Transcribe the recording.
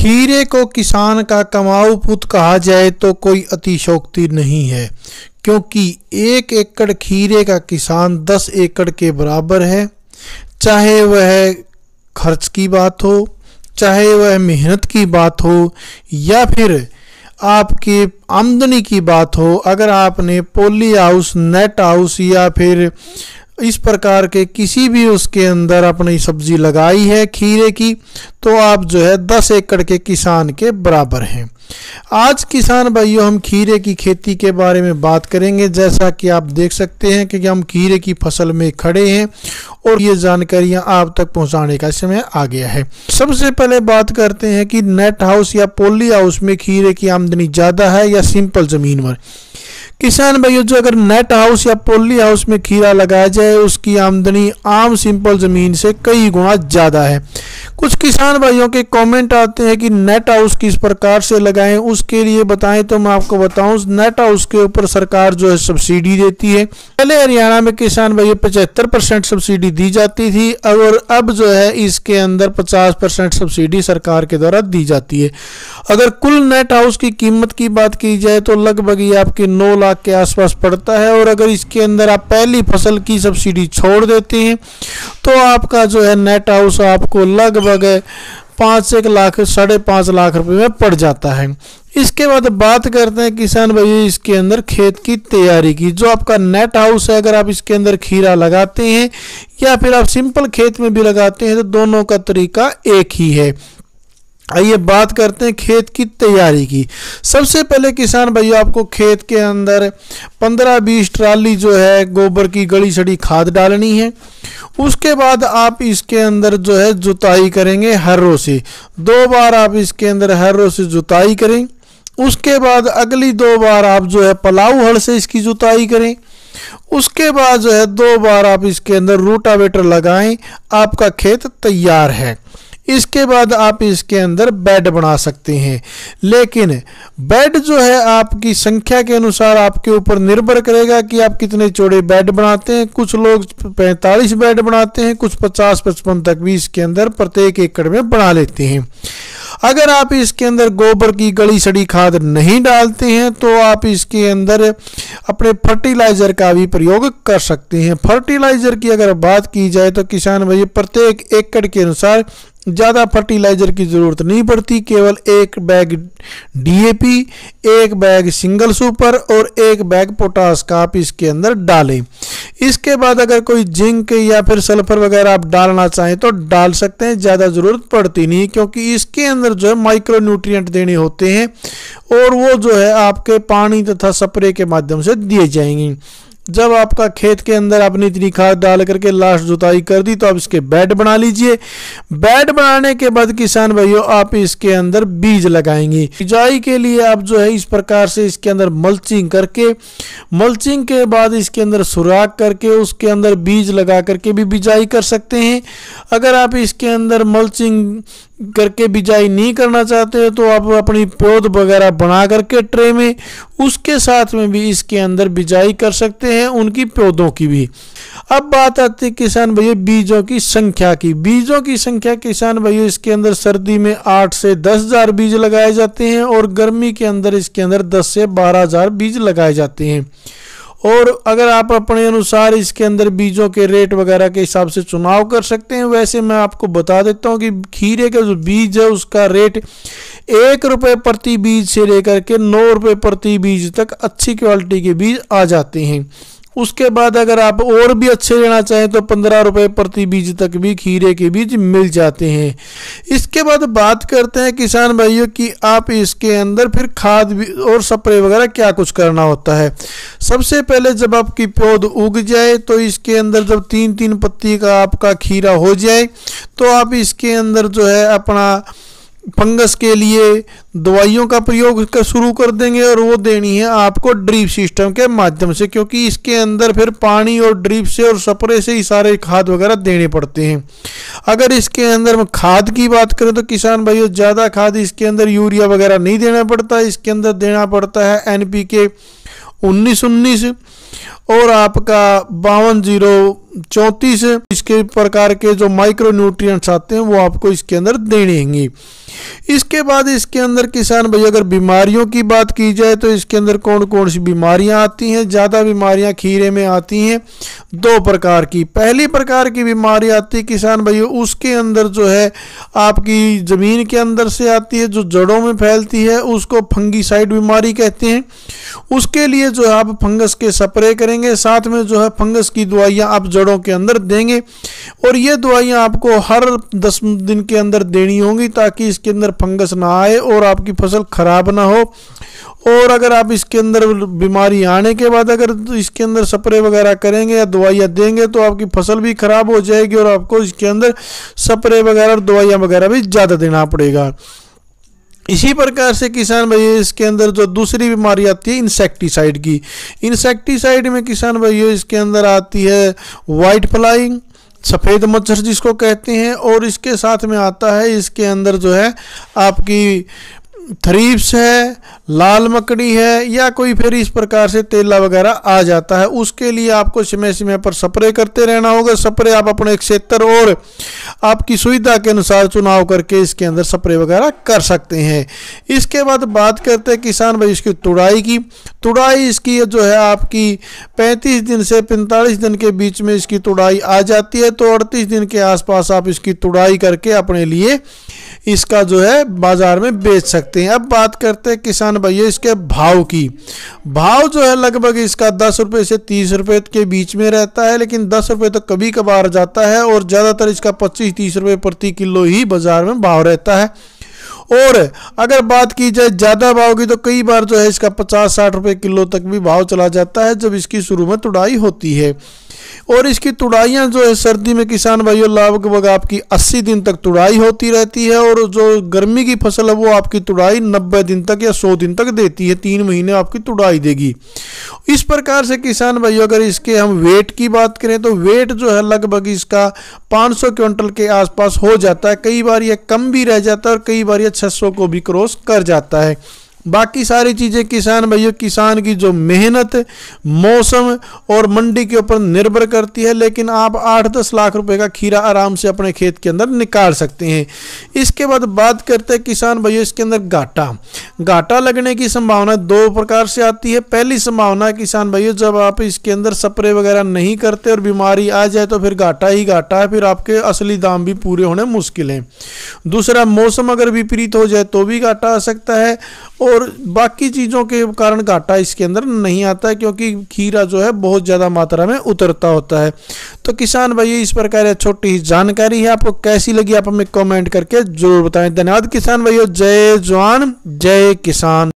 खीरे को किसान का कमाऊ पुत कहा जाए तो कोई अतिशयोक्ति नहीं है, क्योंकि 1 एकड़ खीरे का किसान 10 एकड़ के बराबर है। चाहे वह खर्च की बात हो, चाहे वह मेहनत की बात हो, या फिर आपकी आमदनी की बात हो। अगर आपने पॉली हाउस, नेट हाउस या फिर इस प्रकार के किसी भी उसके अंदर अपनी सब्जी लगाई है खीरे की, तो आप जो है 10 एकड़ के किसान के बराबर हैं। आज किसान भाइयों हम खीरे की खेती के बारे में बात करेंगे। जैसा कि आप देख सकते हैं कि हम खीरे की फसल में खड़े हैं और ये जानकारियां आप तक पहुंचाने का समय आ गया है। सबसे पहले बात करते हैं कि नेट हाउस या पॉली हाउस में खीरे की आमदनी ज़्यादा है या सिंपल ज़मीन पर। किसान भाइयों जो अगर नेट हाउस या पॉली हाउस में खीरा लगाया जाए उसकी आमदनी आम सिंपल ज़मीन से कई गुना ज़्यादा है। कुछ किसान भाइयों के कमेंट आते हैं कि नेट हाउस किस प्रकार से लगाएं, उसके लिए बताएं तो मैं आपको बताऊं नेट हाउस के ऊपर सरकार जो है सब्सिडी देती है। पहले हरियाणा में किसान भाइयों 75% सब्सिडी दी जाती थी और अब जो है इसके अंदर 50% सब्सिडी सरकार के द्वारा दी जाती है। अगर कुल नेट हाउस की कीमत की बात की जाए तो लगभग ये आपके 9 लाख के आसपास पड़ता है। और अगर इसके अंदर आप पहली फसल की सब्सिडी छोड़ देते हैं तो आपका जो है नेट हाउस आपको लगभग 5 लाख 5.5 लाख रुपए में पड़ जाता है। इसके बाद बात करते हैं किसान भाई इसके अंदर खेत की तैयारी की। जो आपका नेट हाउस है, अगर आप इसके अंदर खीरा लगाते हैं या फिर आप सिंपल खेत में भी लगाते हैं तो दोनों का तरीका एक ही है। आइए बात करते हैं खेत की तैयारी की। सबसे पहले किसान भाइयों आपको खेत के अंदर 15-20 ट्राली जो है गोबर की गली सड़ी खाद डालनी है। उसके बाद आप इसके अंदर जो है जुताई करेंगे हर्रों से। 2 बार आप इसके अंदर हर्रों से जुताई करें। उसके बाद अगली 2 बार आप जो है पलाऊ हल से इसकी जुताई करें। उसके बाद जो है 2 बार आप इसके अंदर रूटावेटर लगाएं। आपका खेत तैयार है। इसके बाद आप इसके अंदर बेड बना सकते हैं, लेकिन बेड जो है आपकी संख्या के अनुसार आपके ऊपर निर्भर करेगा कि आप कितने चौड़े बेड बनाते हैं। कुछ लोग 45 बेड बनाते हैं, कुछ 50-55 तक भी इसके अंदर प्रत्येक एकड़ में बना लेते हैं। अगर आप इसके अंदर गोबर की गली सड़ी खाद नहीं डालते हैं तो आप इसके अंदर अपने फर्टिलाइज़र का भी प्रयोग कर सकते हैं। फर्टिलाइज़र की अगर बात की जाए तो किसान भाई प्रत्येक एकड़ के अनुसार ज़्यादा फर्टिलाइज़र की ज़रूरत नहीं पड़ती। केवल 1 bag DAP, 1 bag single super और 1 बैग पोटास का आप इसके अंदर डालें। इसके बाद अगर कोई जिंक या फिर सल्फर वगैरह आप डालना चाहें तो डाल सकते हैं, ज़्यादा ज़रूरत पड़ती नहीं, क्योंकि इसके अंदर जो है माइक्रो न्यूट्रिएंट देने होते हैं और वो जो है आपके पानी तथा स्प्रे के माध्यम से दिए जाएंगे। जब आपका खेत के अंदर आपने इतनी खाद डाल करके लास्ट जुताई कर दी तो आप इसके बेड बना लीजिए। बेड बनाने के बाद किसान भाइयों आप इसके अंदर बीज लगाएंगे। बिजाई के लिए आप जो है इस प्रकार से इसके अंदर मल्चिंग करके, मल्चिंग के बाद इसके अंदर सुराख करके उसके अंदर बीज लगा करके भी बिजाई कर सकते हैं। अगर आप इसके अंदर मल्चिंग करके बिजाई नहीं करना चाहते हैं तो आप अपनी पौध वगैरह बना करके ट्रे में उसके साथ में भी इसके अंदर बिजाई कर सकते हैं, उनकी पौधों की भी। अब बात आती है किसान भाइयों बीजों की संख्या की। बीजों की संख्या किसान भाइयों इसके अंदर सर्दी में 8 से 10 हज़ार बीज लगाए जाते हैं और गर्मी के अंदर इसके अंदर 10 से 12 हज़ार बीज लगाए जाते हैं। और अगर आप अपने अनुसार इसके अंदर बीजों के रेट वगैरह के हिसाब से चुनाव कर सकते हैं। वैसे मैं आपको बता देता हूं कि खीरे का जो बीज है उसका रेट 1 रुपये प्रति बीज से लेकर के 9 रुपये प्रति बीज तक अच्छी क्वालिटी के बीज आ जाते हैं। उसके बाद अगर आप और भी अच्छे लेना चाहें तो 15 रुपये प्रति बीज तक भी खीरे के बीज मिल जाते हैं। इसके बाद बात करते हैं किसान भाइयों कि आप इसके अंदर फिर खाद और स्प्रे वगैरह क्या कुछ करना होता है। सबसे पहले जब आपकी पौध उग जाए तो इसके अंदर जब 3-3 पत्ती का आपका खीरा हो जाए तो आप इसके अंदर जो है अपना फंगस के लिए दवाइयों का प्रयोग शुरू कर देंगे और वो देनी है आपको ड्रिप सिस्टम के माध्यम से, क्योंकि इसके अंदर फिर पानी और ड्रिप से और स्प्रे से ही सारे खाद वगैरह देने पड़ते हैं। अगर इसके अंदर खाद की बात करें तो किसान भाइयों ज़्यादा खाद इसके अंदर यूरिया वगैरह नहीं देना पड़ता। इसके अंदर देना पड़ता है NPK 19-19 और आपका 52-0-34 इसके प्रकार के जो माइक्रो न्यूट्रिएंट्स आते हैं वो आपको इसके अंदर देने होंगे। इसके बाद इसके अंदर किसान भाई अगर बीमारियों की बात की जाए तो इसके अंदर कौन कौन सी बीमारियां आती हैं। ज़्यादा बीमारियां खीरे में आती हैं 2 प्रकार की। पहली प्रकार की बीमारी आती है किसान भाई उसके अंदर जो है आपकी ज़मीन के अंदर से आती है, जो जड़ों में फैलती है, उसको फंगीसाइड बीमारी कहते हैं। उसके लिए जो है आप फंगस के स्प्रे करेंगे, साथ में जो है फंगस की दवाइयाँ आप जड़ों के अंदर देंगे और ये दवाइयाँ आपको हर 10 दिन के अंदर देनी होंगी ताकि इसके अंदर फंगस ना आए और आपकी फसल खराब ना हो। और अगर आप इसके अंदर बीमारी आने के बाद अगर इसके अंदर स्प्रे वगैरह करेंगे या दवाइयाँ देंगे तो आपकी फसल भी खराब हो जाएगी और आपको इसके अंदर स्प्रे वगैरह और दवाइयाँ वगैरह भी ज़्यादा देना पड़ेगा। इसी प्रकार से किसान भाई इसके अंदर जो दूसरी बीमारी आती है इंसेक्टिसाइड की। इंसेक्टिसाइड में किसान भाई इसके अंदर आती है वाइट फ्लाई, सफ़ेद मच्छर जिसको कहते हैं, और इसके साथ में आता है इसके अंदर जो है आपकी थ्रिप्स है, लाल मकड़ी है, या कोई फिर इस प्रकार से तेला वगैरह आ जाता है। उसके लिए आपको समय समय पर स्प्रे करते रहना होगा। स्प्रे आप अपने क्षेत्र और आपकी सुविधा के अनुसार चुनाव करके इसके अंदर स्प्रे वगैरह कर सकते हैं। इसके बाद बात करते हैं किसान भाई इसकी तुड़ाई की। तुड़ाई इसकी जो है आपकी 35 दिन से 45 दिन के बीच में इसकी तुड़ाई आ जाती है, तो 38 दिन के आसपास आप इसकी तुड़ाई करके अपने लिए इसका जो है बाजार में बेच सकते हैं। अब बात करते हैं किसान भैया इसके भाव की। भाव जो है लगभग इसका 10 रुपये से 30 रुपये के बीच में रहता है, लेकिन 10 रुपये तो कभी कभार जाता है और ज़्यादातर इसका 25-30 रुपये प्रति किलो ही बाजार में भाव रहता है। और अगर बात की जाए ज़्यादा भाव की तो कई बार जो है इसका 50-60 रुपये किलो तक भी भाव चला जाता है जब इसकी शुरू में तुड़ाई होती है। और इसकी तुड़ाइयाँ जो है सर्दी में किसान भाइयों लगभग आपकी 80 दिन तक तुड़ाई होती रहती है, और जो गर्मी की फसल है वो आपकी तुड़ाई 90 दिन तक या 100 दिन तक देती है। 3 महीने आपकी तुड़ाई देगी। इस प्रकार से किसान भाइयों अगर इसके हम वेट की बात करें तो वेट जो है लगभग इसका 500 क्विंटल के आसपास हो जाता है। कई बार यह कम भी रह जाता है और कई बार यह 600 को भी क्रॉस कर जाता है। बाकी सारी चीज़ें किसान भाइयों किसान की जो मेहनत, मौसम और मंडी के ऊपर निर्भर करती है, लेकिन आप 8-10 लाख रुपए का खीरा आराम से अपने खेत के अंदर निकाल सकते हैं। इसके बाद बात करते हैं किसान भाइयों इसके अंदर घाटा लगने की संभावना 2 प्रकार से आती है। पहली संभावना किसान भाइयों जब आप इसके अंदर स्प्रे वगैरह नहीं करते और बीमारी आ जाए तो फिर घाटा ही घाटा है, फिर आपके असली दाम भी पूरे होने मुश्किल हैं। दूसरा, मौसम अगर विपरीत हो जाए तो भी घाटा आ सकता है, और बाकी चीज़ों के कारण घाटा इसके अंदर नहीं आता है क्योंकि खीरा जो है बहुत ज़्यादा मात्रा में उतरता होता है। तो किसान भाई इस प्रकार छोटी जानकारी है, आपको कैसी लगी आप हमें कमेंट करके जरूर बताएं। धन्यवाद किसान भाइयों। जय जवान जय किसान।